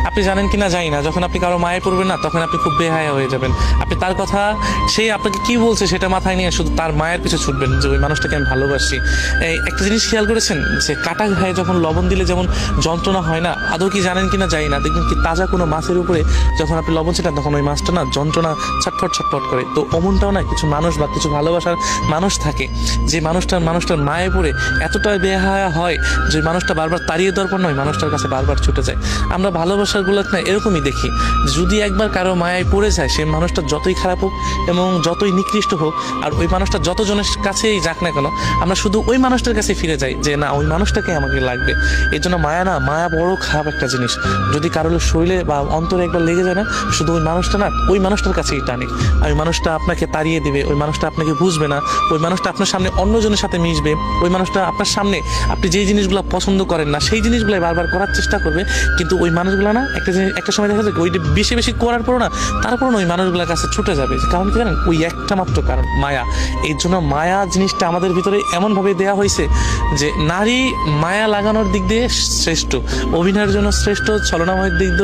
আপনি জানেন কিনা জানি না, যখন আপনি কারো মায়ে পড়বেন না, তখন আপনি খুব বেহায়া হয়ে যাবেন। আপনি তার কথা, সেই আপনাকে কি বলছে সেটা মাথায় নিয়ে শুধু তার মায়ের পিছু ছুটবেন যে ওই মানুষটাকে আমি ভালোবাসি। এই একটা জিনিস খেয়াল করেছেন যে কাটা ঘায়ে যখন লবণ দিলে যেমন যন্ত্রণা হয় না, আদৌ কি জানেন কিনা জানি না, দেখবেন কি তাজা কোনো মাছের উপরে যখন আপনি লবণ ছিটান তখন ওই মাছটা না যন্ত্রণা ছটফট ছটফট করে। তো অমনটাও না কিছু মানুষ বা কিছু ভালোবাসার মানুষ থাকে, যে মানুষটার মায়ে পড়ে এতটা বেহায়া হয় যে মানুষটা বারবার তাড়িয়ে দেওয়ার পর নয়, মানুষটার কাছে বারবার ছুটে যায়। আমরা ভালোবাসাগুলো না এরকমই দেখি, যদি একবার কারো মায়ায় পড়ে যায়, সে মানুষটা যতই খারাপ হোক এবং যতই নিকৃষ্ট হোক, আর ওই মানুষটা যতজনের কাছেই যাক না কেন, আমরা শুধু ওই মানুষটার কাছে ফিরে যাই যে না, ওই মানুষটাকে আমাকে লাগবে। এই জন্য মায়া বড় খারাপ একটা জিনিস। যদি কারোর শরীরে বা অন্তরে একবার লেগে যায় না, শুধু ওই মানুষটা না ওই মানুষটার কাছেই টানে। আর ওই মানুষটা আপনাকে তাড়িয়ে দিবে, ওই মানুষটা আপনাকে বুঝবে না, ওই মানুষটা আপনার সামনে অন্যজনের সাথে মিশবে, ওই মানুষটা আপনার সামনে আপনি যেই জিনিসগুলো পছন্দ করেন না সেই জিনিসগুলো বারবার করার চেষ্টা করবে। কিন্তু ওই মানুষগুলো না একটা সময় দেখা যায় ওইটা বেশি বেশি করার পরও না, তারপরও ওই মানুষগুলোর কাছে ছুটে যাবে। কারণ কি জানেন, ওই একটা মাত্র কারণ, মায়া। এই জন্য মায়া জিনিসটা আমাদের ভিতরে এমনভাবে দেয়া হয়েছে যে নারী মায়া লাগানোর দিক দিয়ে শ্রেষ্ঠ, অভিনয়ের জন্য শ্রেষ্ঠ, ছলনাময়ের দিক দিয়ে